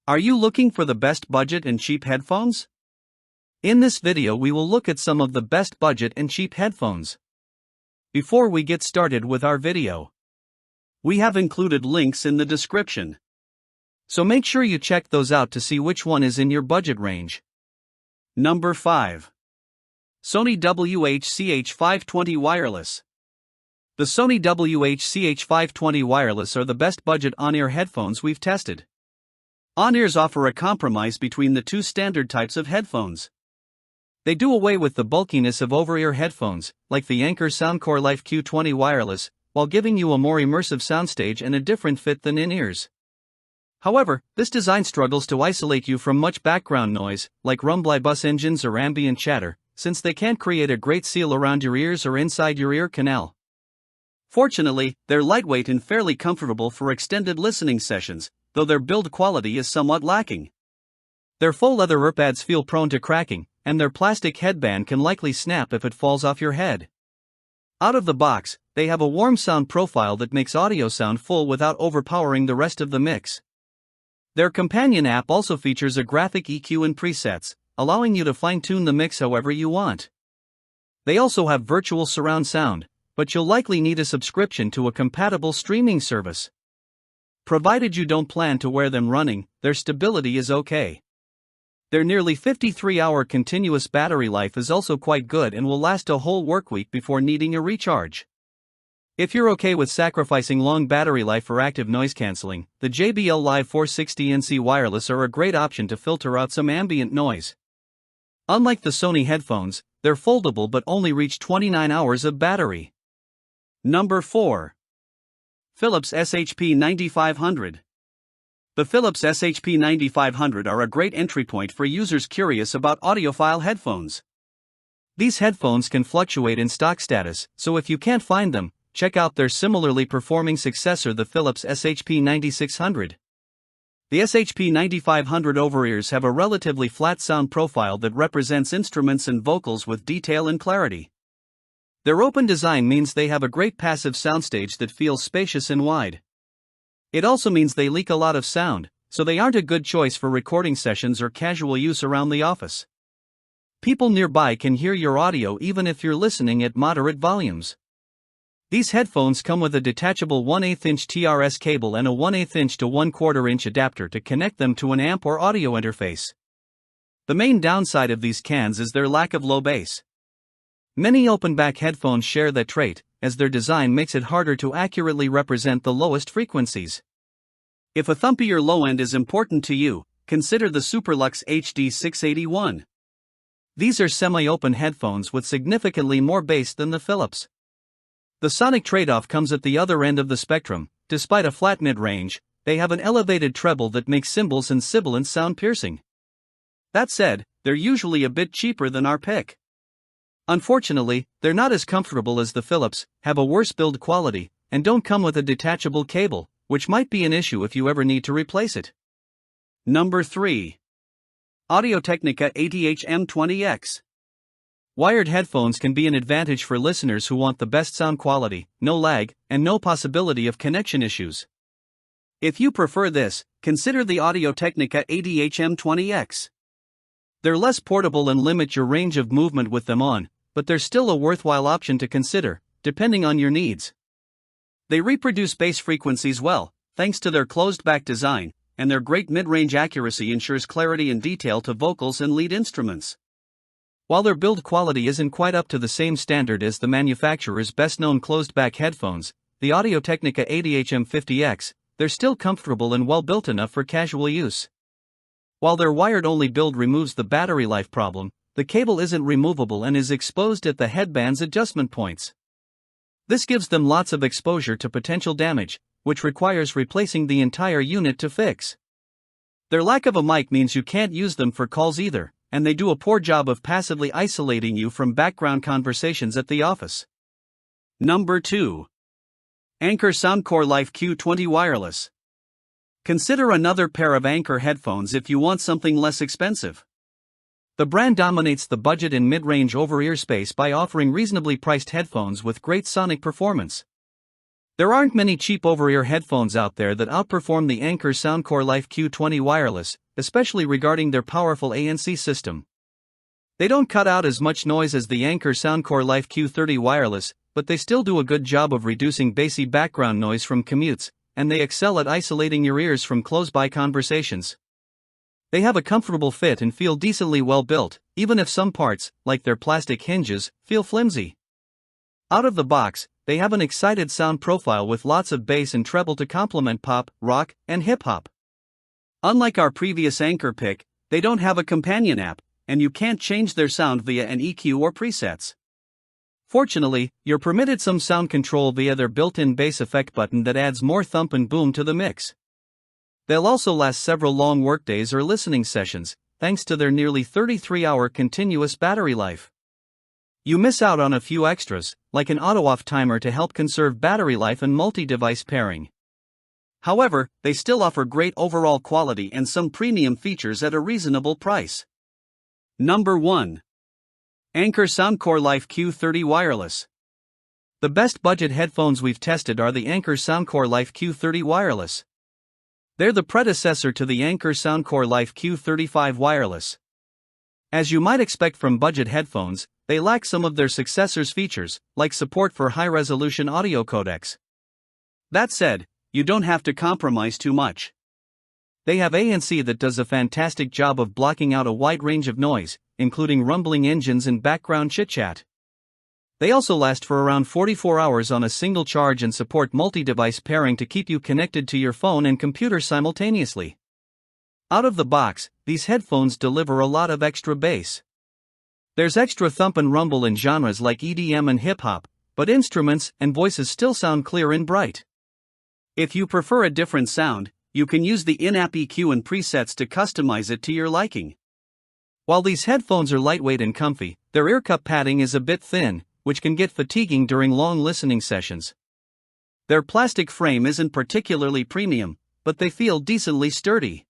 Are you looking for the best budget and cheap headphones? In this video we will look at some of the best budget and cheap headphones. Before we get started with our video, we have included links in the description. So make sure you check those out to see which one is in your budget range. Number 5. Sony WH-CH520 Wireless. The Sony WH-CH520 Wireless are the best budget on-ear headphones we've tested. On-ears offer a compromise between the two standard types of headphones. They do away with the bulkiness of over-ear headphones, like the Anker Soundcore Life Q20 Wireless, while giving you a more immersive soundstage and a different fit than in-ears. However, this design struggles to isolate you from much background noise, like rumble bus engines or ambient chatter, since they can't create a great seal around your ears or inside your ear canal. Fortunately, they're lightweight and fairly comfortable for extended listening sessions, though their build quality is somewhat lacking. Their faux leather earpads feel prone to cracking, and their plastic headband can likely snap if it falls off your head. Out of the box, they have a warm sound profile that makes audio sound full without overpowering the rest of the mix. Their companion app also features a graphic EQ and presets, allowing you to fine-tune the mix however you want. They also have virtual surround sound, but you'll likely need a subscription to a compatible streaming service. Provided you don't plan to wear them running, their stability is okay. Their nearly 53-hour continuous battery life is also quite good and will last a whole workweek before needing a recharge. If you're okay with sacrificing long battery life for active noise cancelling, the JBL Live 460NC Wireless are a great option to filter out some ambient noise. Unlike the Sony headphones, they're foldable but only reach 29 hours of battery. Number 4. Phillips SHP9500. The Phillips SHP9500 are a great entry point for users curious about audiophile headphones. These headphones can fluctuate in stock status, so if you can't find them, check out their similarly performing successor, the Phillips SHP9600. The SHP9500 over-ears have a relatively flat sound profile that represents instruments and vocals with detail and clarity. Their open design means they have a great passive soundstage that feels spacious and wide. It also means they leak a lot of sound, so they aren't a good choice for recording sessions or casual use around the office. People nearby can hear your audio even if you're listening at moderate volumes. These headphones come with a detachable 1/8-inch TRS cable and a 1/8-inch to 1/4-inch adapter to connect them to an amp or audio interface. The main downside of these cans is their lack of low bass. Many open-back headphones share that trait, as their design makes it harder to accurately represent the lowest frequencies. If a thumpier low end is important to you, consider the Superlux HD681. These are semi-open headphones with significantly more bass than the Philips. The sonic trade-off comes at the other end of the spectrum. Despite a flat mid-range, they have an elevated treble that makes cymbals and sibilants sound piercing. That said, they're usually a bit cheaper than our pick. Unfortunately, they're not as comfortable as the Philips, have a worse build quality, and don't come with a detachable cable, which might be an issue if you ever need to replace it. Number 3. AudioTechnica ADHM20X. Wired headphones can be an advantage for listeners who want the best sound quality, no lag, and no possibility of connection issues. If you prefer this, consider the AudioTechnica ADHM20X. They're less portable and limit your range of movement with them on, but they're still a worthwhile option to consider, depending on your needs. They reproduce bass frequencies well, thanks to their closed-back design, and their great mid-range accuracy ensures clarity and detail to vocals and lead instruments. While their build quality isn't quite up to the same standard as the manufacturer's best-known closed-back headphones, the AudioTechnica ADHM20X, they're still comfortable and well-built enough for casual use. While their wired-only build removes the battery life problem, the cable isn't removable and is exposed at the headband's adjustment points. This gives them lots of exposure to potential damage, which requires replacing the entire unit to fix. Their lack of a mic means you can't use them for calls either, and they do a poor job of passively isolating you from background conversations at the office. Number 2. Anker Soundcore Life Q20 Wireless. Consider another pair of Anker headphones if you want something less expensive. The brand dominates the budget and mid-range over-ear space by offering reasonably priced headphones with great sonic performance. There aren't many cheap over-ear headphones out there that outperform the Anker Soundcore Life Q20 wireless, especially regarding their powerful ANC system. They don't cut out as much noise as the Anker Soundcore Life Q30 wireless, but they still do a good job of reducing bassy background noise from commutes, and they excel at isolating your ears from close-by conversations. They have a comfortable fit and feel decently well built, even if some parts, like their plastic hinges, feel flimsy. Out of the box, they have an excited sound profile with lots of bass and treble to complement pop, rock, and hip-hop. Unlike our previous Anker pick, they don't have a companion app, and you can't change their sound via an EQ or presets. Fortunately, you're permitted some sound control via their built-in bass effect button that adds more thump and boom to the mix. They'll also last several long workdays or listening sessions, thanks to their nearly 33-hour continuous battery life. You miss out on a few extras, like an auto-off timer to help conserve battery life and multi-device pairing. However, they still offer great overall quality and some premium features at a reasonable price. Number 1. Anker Soundcore Life Q30 Wireless. The best budget headphones we've tested are the Anker Soundcore Life Q30 Wireless. They're the predecessor to the Anker Soundcore Life Q35 Wireless. As you might expect from budget headphones, they lack some of their successors' features, like support for high-resolution audio codecs. That said, you don't have to compromise too much. They have ANC that does a fantastic job of blocking out a wide range of noise, including rumbling engines and background chit-chat. They also last for around 44 hours on a single charge and support multi-device pairing to keep you connected to your phone and computer simultaneously. Out of the box, these headphones deliver a lot of extra bass. There's extra thump and rumble in genres like EDM and hip-hop, but instruments and voices still sound clear and bright. If you prefer a different sound, you can use the in-app EQ and presets to customize it to your liking. While these headphones are lightweight and comfy, their ear cup padding is a bit thin, which can get fatiguing during long listening sessions. Their plastic frame isn't particularly premium, but they feel decently sturdy.